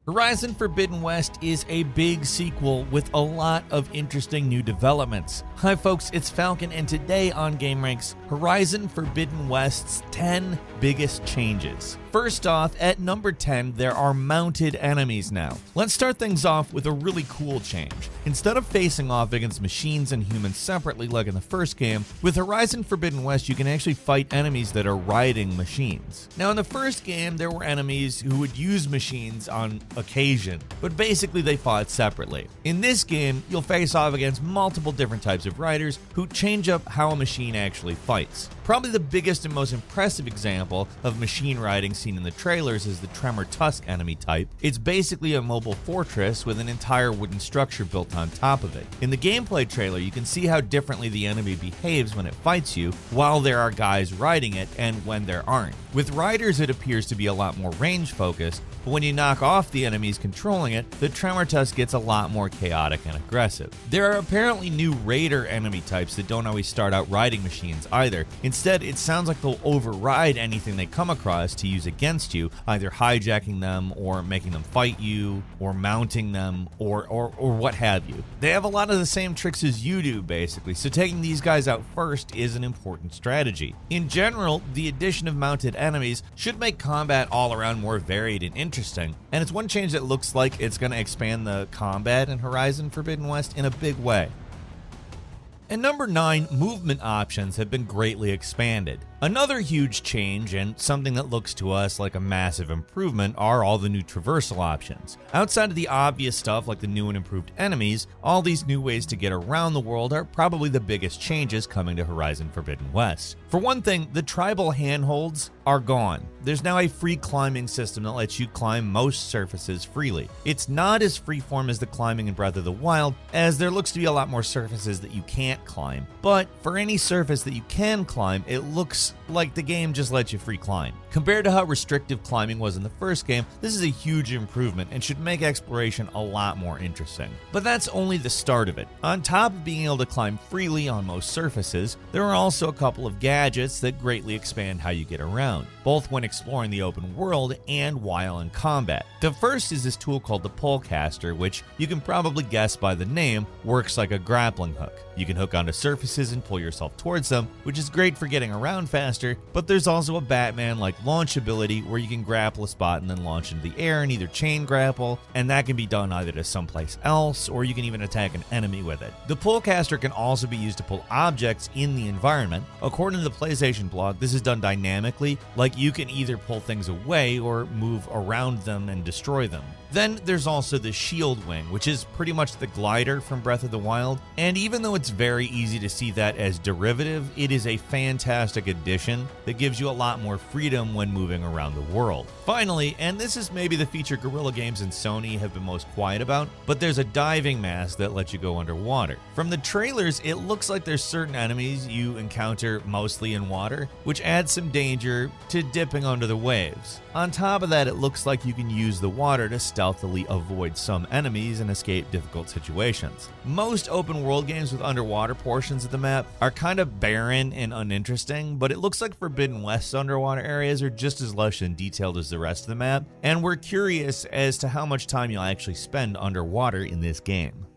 Horizon Forbidden West is a big sequel with a lot of interesting new developments. Hi folks, it's Falcon, and today on gameranx, Horizon Forbidden West's 10 biggest changes. First off, at number 10, there are mounted enemies now. Let's start things off with a really cool change. Instead of facing off against machines and humans separately like in the first game, with Horizon Forbidden West you can actually fight enemies that are riding machines. Now in the first game, there were enemies who would use machines on occasion, but basically they fought separately. In this game, you'll face off against multiple different types of riders who change up how a machine actually fights. Probably the biggest and most impressive example of machine riding seen in the trailers is the Tremor Tusk enemy type. It's basically a mobile fortress with an entire wooden structure built on top of it. In the gameplay trailer, you can see how differently the enemy behaves when it fights you, while there are guys riding it and when there aren't. With riders, it appears to be a lot more range focused, but when you knock off the enemies controlling it, the Tremor Tusk gets a lot more chaotic and aggressive. There are apparently new raider enemy types that don't always start out riding machines either. Instead, it sounds like they'll override anything they come across to use against you, either hijacking them or making them fight you or mounting them or what have you. They have a lot of the same tricks as you do basically, so taking these guys out first is an important strategy. In general, the addition of mounted enemies should make combat all around more varied and interesting, and it's one change that looks like it's going to expand the combat in Horizon Forbidden West in a big way. And number 9, movement options have been greatly expanded. Another huge change, and something that looks to us like a massive improvement, are all the new traversal options. Outside of the obvious stuff like the new and improved enemies, all these new ways to get around the world are probably the biggest changes coming to Horizon Forbidden West. For one thing, the tribal handholds are gone. There's now a free climbing system that lets you climb most surfaces freely. It's not as freeform as the climbing in Breath of the Wild, as there looks to be a lot more surfaces that you can't climb. But for any surface that you can climb, it looks like the game just lets you free climb. Compared to how restrictive climbing was in the first game, this is a huge improvement and should make exploration a lot more interesting. But that's only the start of it. On top of being able to climb freely on most surfaces, there are also a couple of gadgets that greatly expand how you get around, both when exploring the open world and while in combat. The first is this tool called the Polecaster, which you can probably guess by the name, works like a grappling hook. You can hook onto surfaces and pull yourself towards them, which is great for getting around faster, but there's also a Batman-like launch ability where you can grapple a spot and then launch into the air and either chain grapple, and that can be done either to someplace else, or you can even attack an enemy with it. The Polecaster can also be used to pull objects in the environment. According to the PlayStation blog, this is done dynamically, like you can either pull things away or move around them and destroy them. Then there's also the Shield Wing, which is pretty much the glider from Breath of the Wild, and even though it's very easy to see that as derivative, it is a fantastic addition that gives you a lot more freedom when moving around the world. Finally, and this is maybe the feature Guerrilla Games and Sony have been most quiet about, but there's a diving mask that lets you go underwater. From the trailers, it looks like there's certain enemies you encounter mostly in water, which adds some danger to dipping under the waves. On top of that, it looks like you can use the water to stealthily avoid some enemies and escape difficult situations. Most open world games with underwater portions of the map are kind of barren and uninteresting, but it looks like Forbidden West's underwater areas are just as lush and detailed as the rest of the map, and we're curious as to how much time you'll actually spend underwater in this game.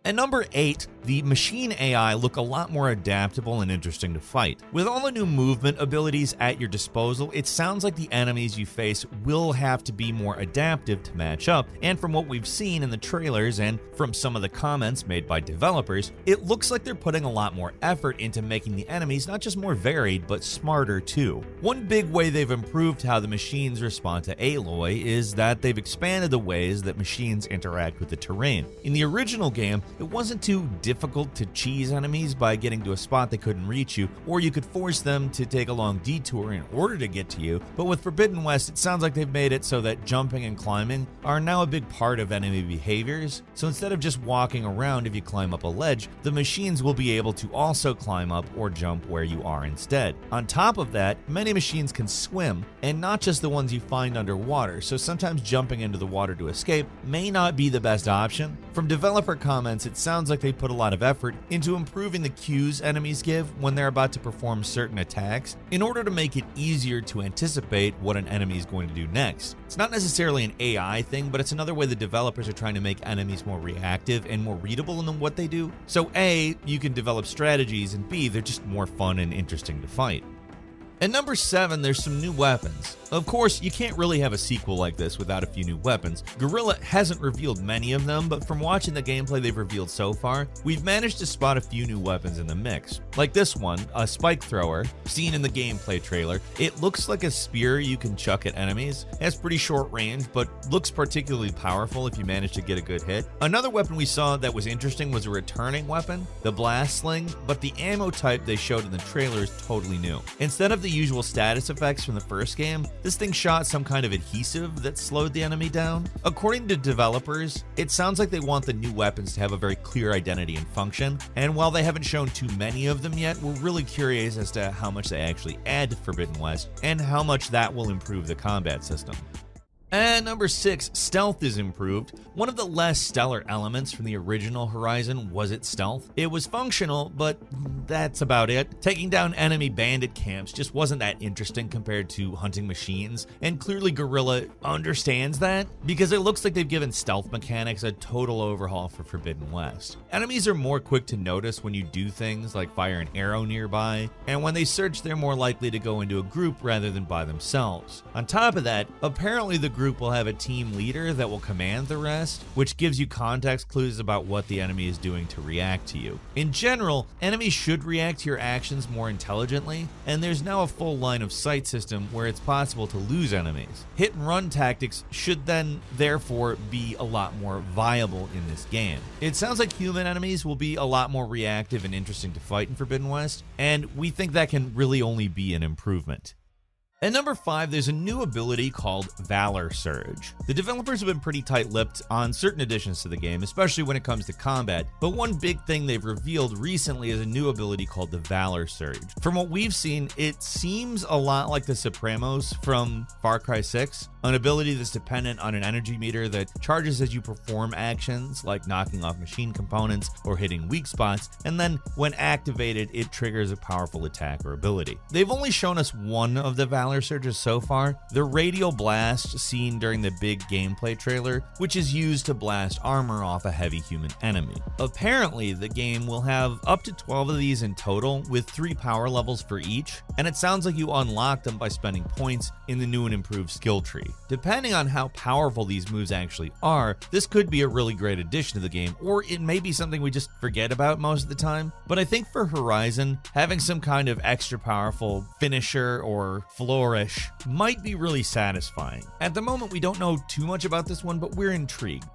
At number 8, the machine AI look a lot more adaptable and interesting to fight. With all the new movement abilities at your disposal, it sounds like the enemies you face will have to be more adaptive to match up, and from what we've seen in the trailers and from some of the comments made by developers, it looks like they're putting a lot more effort into making the enemies not just more varied, but smarter too. One big way they've improved how the machines respond to Aloy is that they've expanded the ways that machines interact with the terrain. In the original game, it wasn't too difficult to cheese enemies by getting to a spot they couldn't reach you, or you could force them to take a long detour in order to get to you, but with Forbidden West, it sounds like they've made it so that jumping and climbing are now a big part of enemy behaviors, so instead of just walking around if you climb up a ledge, the machines will be able to also climb up or jump where you are instead. On top of that, many machines can swim, and not just the ones you find underwater, so sometimes jumping into the water to escape may not be the best option. From developer comments, notes, it sounds like they put a lot of effort into improving the cues enemies give when they're about to perform certain attacks in order to make it easier to anticipate what an enemy is going to do next. It's not necessarily an AI thing, but it's another way the developers are trying to make enemies more reactive and more readable in what they do. So A, you can develop strategies, and B, they're just more fun and interesting to fight. At number 7, there's some new weapons. Of course, you can't really have a sequel like this without a few new weapons. Guerrilla hasn't revealed many of them, but from watching the gameplay they've revealed so far, we've managed to spot a few new weapons in the mix. Like this one, a spike thrower, seen in the gameplay trailer. It looks like a spear you can chuck at enemies. It has pretty short range, but looks particularly powerful if you manage to get a good hit. Another weapon we saw that was interesting was a returning weapon, the blast sling, but the ammo type they showed in the trailer is totally new. Instead of the usual status effects from the first game, this thing shot some kind of adhesive that slowed the enemy down. According to developers, it sounds like they want the new weapons to have a very clear identity and function, and while they haven't shown too many of them yet, we're really curious as to how much they actually add to Forbidden West and how much that will improve the combat system. And number 6, stealth is improved. One of the less stellar elements from the original Horizon was its stealth. It was functional, but that's about it. Taking down enemy bandit camps just wasn't that interesting compared to hunting machines, and clearly Guerrilla understands that because it looks like they've given stealth mechanics a total overhaul for Forbidden West. Enemies are more quick to notice when you do things like fire an arrow nearby, and when they search, they're more likely to go into a group rather than by themselves. On top of that, apparently the group will have a team leader that will command the rest, which gives you context clues about what the enemy is doing to react to you. In general, enemies should react to your actions more intelligently, and there's now a full line of sight system where it's possible to lose enemies. Hit and run tactics should then therefore be a lot more viable in this game. It sounds like human enemies will be a lot more reactive and interesting to fight in Forbidden West, and we think that can really only be an improvement. At number 5, there's a new ability called Valor Surge. The developers have been pretty tight-lipped on certain additions to the game, especially when it comes to combat, but one big thing they've revealed recently is a new ability called the Valor Surge. From what we've seen, it seems a lot like the Supremos from Far Cry 6, an ability that's dependent on an energy meter that charges as you perform actions like knocking off machine components or hitting weak spots, and then when activated, it triggers a powerful attack or ability. They've only shown us one of the Valor Surges so far, the radial blast seen during the big gameplay trailer, which is used to blast armor off a heavy human enemy. Apparently, the game will have up to 12 of these in total, with 3 power levels for each, and it sounds like you unlock them by spending points in the new and improved skill tree. Depending on how powerful these moves actually are, this could be a really great addition to the game, or it may be something we just forget about most of the time. But I think for Horizon, having some kind of extra powerful finisher or flourish might be really satisfying. At the moment, we don't know too much about this one, but we're intrigued.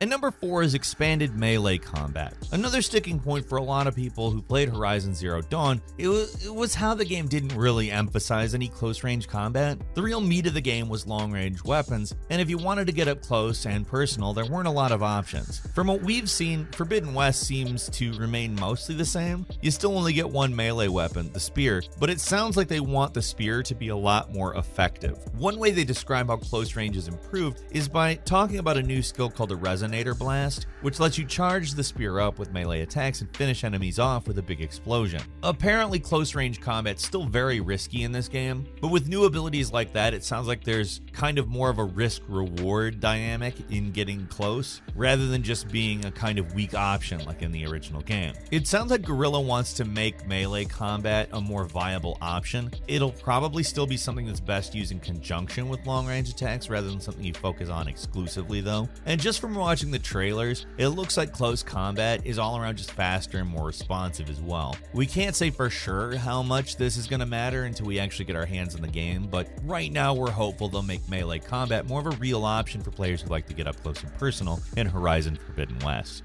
And number 4 is expanded melee combat. Another sticking point for a lot of people who played Horizon Zero Dawn, it was how the game didn't really emphasize any close-range combat. The real meat of the game was long-range weapons, and if you wanted to get up close and personal, there weren't a lot of options. From what we've seen, Forbidden West seems to remain mostly the same. You still only get one melee weapon, the spear, but it sounds like they want the spear to be a lot more effective. One way they describe how close range is improved is by talking about a new skill called the Resonator Blast, which lets you charge the spear up with melee attacks and finish enemies off with a big explosion. Apparently, close range combat's still very risky in this game, but with new abilities like that, it sounds like there's kind of more of a risk-reward dynamic in getting close, rather than just being a kind of weak option like in the original game. It sounds like Guerrilla wants to make melee combat a more viable option. It'll probably still be something that's best used in conjunction with long-range attacks rather than something you focus on exclusively though. And just from watching the trailers, it looks like close combat is all around just faster and more responsive as well. We can't say for sure how much this is going to matter until we actually get our hands on the game, but right now we're hopeful they'll make melee combat more of a real option for players who like to get up close and personal in Horizon Forbidden West.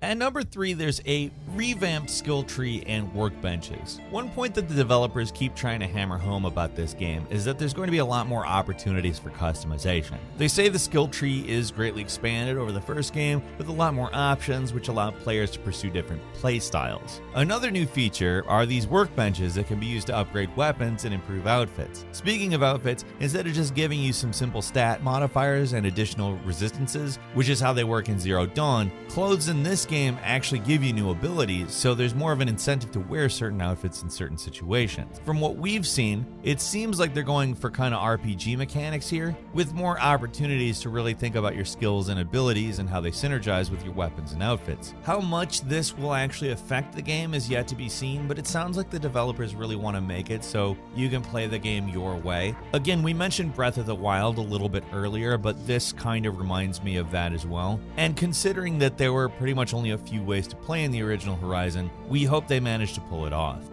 At number 3, there's a revamped skill tree and workbenches. One point that the developers keep trying to hammer home about this game is that there's going to be a lot more opportunities for customization. They say the skill tree is greatly expanded over the first game, with a lot more options which allow players to pursue different play styles. Another new feature are these workbenches that can be used to upgrade weapons and improve outfits. Speaking of outfits, instead of just giving you some simple stat modifiers and additional resistances, which is how they work in Zero Dawn, clothes in this game game actually give you new abilities, so there's more of an incentive to wear certain outfits in certain situations. From what we've seen, it seems like they're going for kind of RPG mechanics here, with more opportunities to really think about your skills and abilities and how they synergize with your weapons and outfits. How much this will actually affect the game is yet to be seen, but it sounds like the developers really want to make it so you can play the game your way. Again, we mentioned Breath of the Wild a little bit earlier, but this kind of reminds me of that as well. And considering that there were pretty much only a few ways to play in the original Horizon, we hope they managed to pull it off.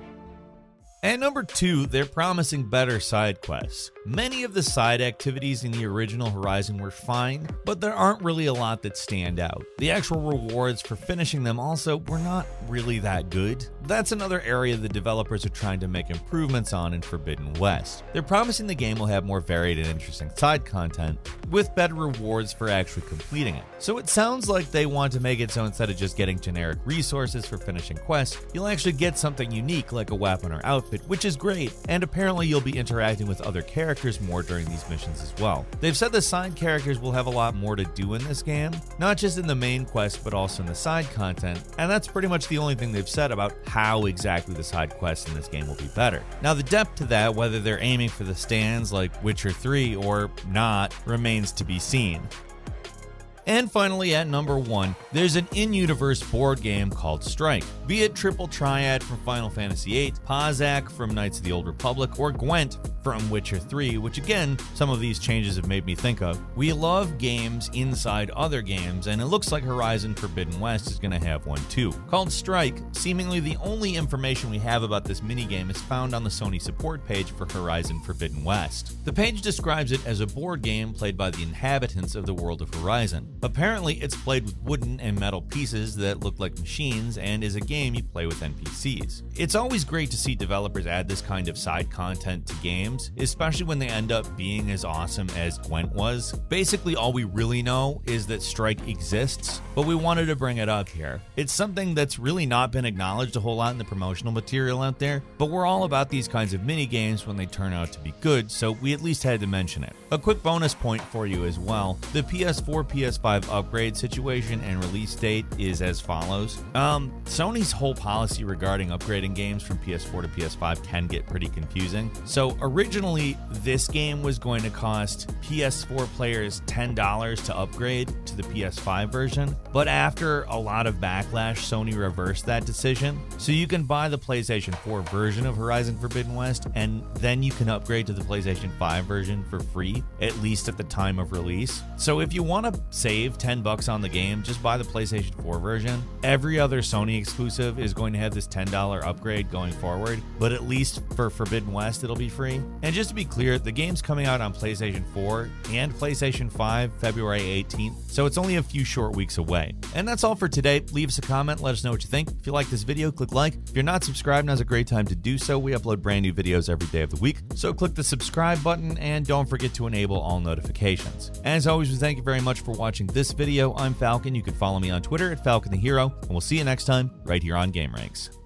At number 2, they're promising better side quests. Many of the side activities in the original Horizon were fine, but there aren't really a lot that stand out. The actual rewards for finishing them also were not really that good. That's another area the developers are trying to make improvements on in Forbidden West. They're promising the game will have more varied and interesting side content, with better rewards for actually completing it. So it sounds like they want to make it so instead of just getting generic resources for finishing quests, you'll actually get something unique like a weapon or outfit, which is great, and apparently you'll be interacting with other characters more during these missions as well. They've said the side characters will have a lot more to do in this game, not just in the main quest but also in the side content, and that's pretty much the only thing they've said about how exactly the side quests in this game will be better. Now the depth to that, whether they're aiming for the stands like Witcher 3 or not, remains to be seen. And finally, at number 1, there's an in-universe board game called Strike. Be it Triple Triad from Final Fantasy VIII, Pazaak from Knights of the Old Republic, or Gwent from Witcher 3, which again, some of these changes have made me think of. We love games inside other games, and it looks like Horizon Forbidden West is going to have one too. Called Strike, seemingly the only information we have about this minigame is found on the Sony support page for Horizon Forbidden West. The page describes it as a board game played by the inhabitants of the world of Horizon. Apparently, it's played with wooden and metal pieces that look like machines and is a game you play with NPCs. It's always great to see developers add this kind of side content to games, especially when they end up being as awesome as Gwent was. Basically, all we really know is that Strike exists, but we wanted to bring it up here. It's something that's really not been acknowledged a whole lot in the promotional material out there, but we're all about these kinds of mini games when they turn out to be good, so we at least had to mention it. A quick bonus point for you as well, the PS4, PS5 upgrade situation and release date is as follows. Sony's whole policy regarding upgrading games from PS4 to PS5 can get pretty confusing. So originally, this game was going to cost PS4 players $10 to upgrade to the PS5 version, but after a lot of backlash, Sony reversed that decision. So you can buy the PlayStation 4 version of Horizon Forbidden West, and then you can upgrade to the PlayStation 5 version for free, at least at the time of release. So if you want to save $10 on the game, just buy the PlayStation 4 version. Every other Sony exclusive is going to have this $10 upgrade going forward, but at least for Forbidden West it'll be free. And just to be clear, the game's coming out on PlayStation 4 and PlayStation 5 February 18th, so it's only a few short weeks away. And that's all for today. Leave us a comment, let us know what you think. If you like this video, click like. If you're not subscribed, now's a great time to do so. We upload brand new videos every day of the week, so click the subscribe button and don't forget to enable all notifications. As always, we thank you very much for watching this video. I'm Falcon. You can follow me on Twitter at Falcon the Hero, and we'll see you next time right here on gameranx.